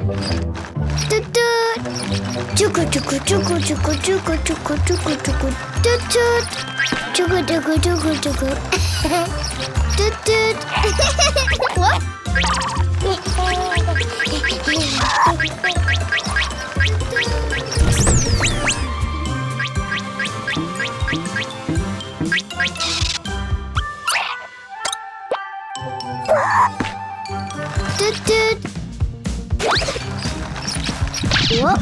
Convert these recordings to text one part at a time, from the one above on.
Toot toot. Chuku chuku chuku chuku chuku chuku chuku chuku. Toot toot. Chuku chuku chuku chuku. Toot toot. What? Toot toot. Whoop.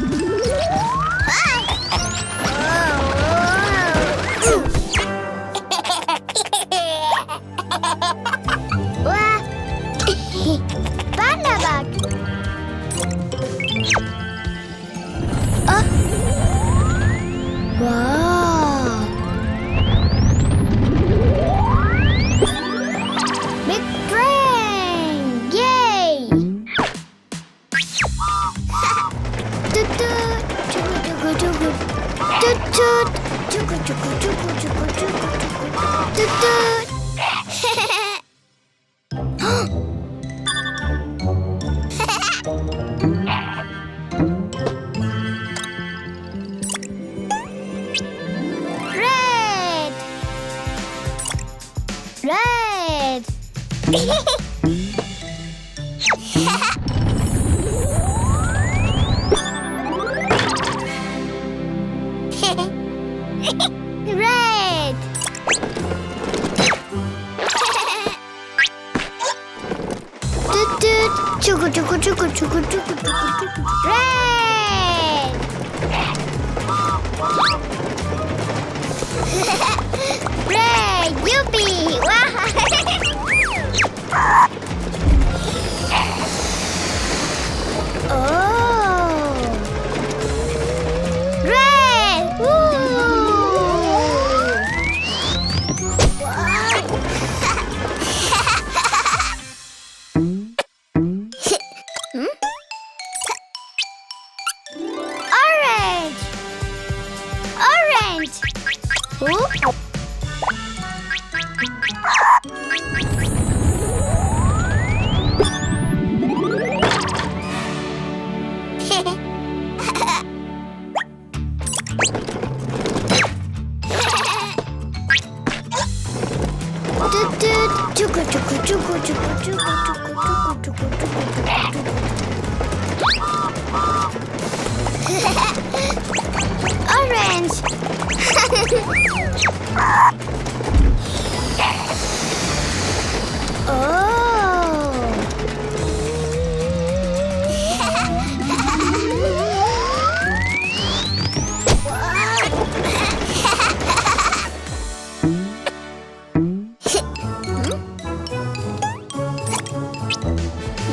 Wah. Bana bak. Ah. Wow. Big train. Yay. Toot toot. Chuku chuku chuku. Toot toot. Chuku chuku chuku chuku chuku chuku. Toot toot. Red. Red. Red. Toot toot. Chuku chuku chuku chuku chuku chuku chuku. Red. Red. Yippee. Wow. Oh. Red. Woo. Hmm? Orange. Orange. Whoop. Toot toot. Chuku chuku chuku chuku chuku chuku chuku chuku chuku. Orange.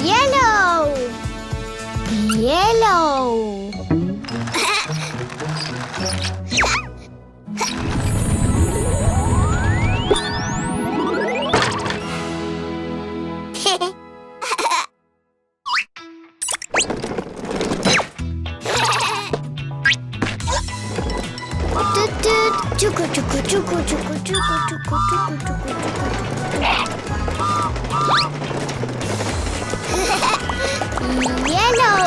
Yellow. Yellow. Toot toot. Chuku chuku chuku chuku chuku chuku chuku chuku chuku. Yellow.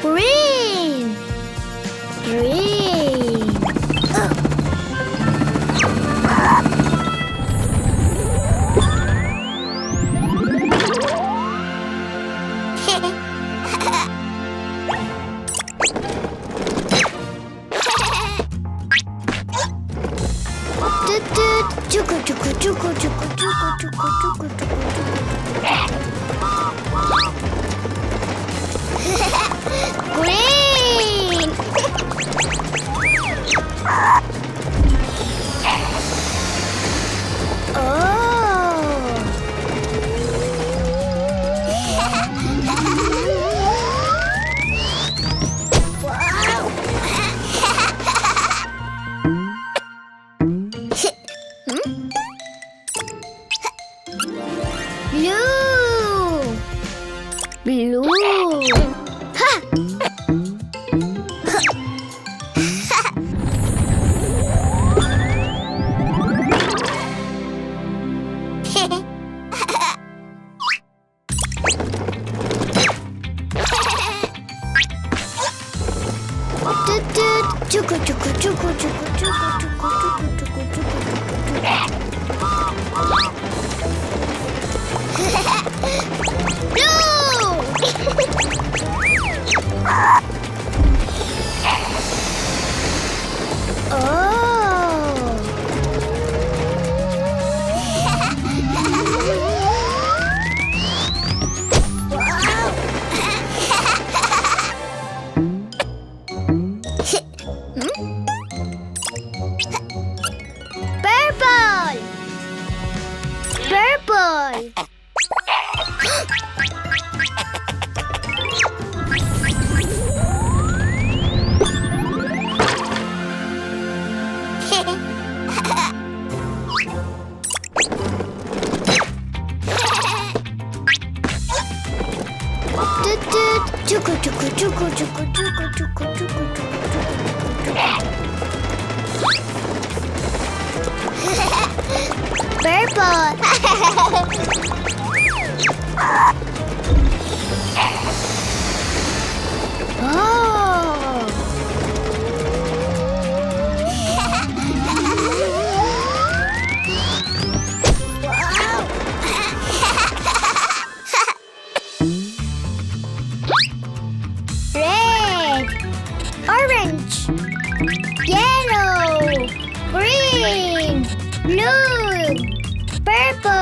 Green. Green. Toot toot. Chuku chuku chuku chuku chuku chuku chuku chuku chuku. Green. Chuku, chuku, chuku, chuku, chuku, chuku, chuku, chuku, Purple. Oh. Red, orange, yellow, green, blue, purple.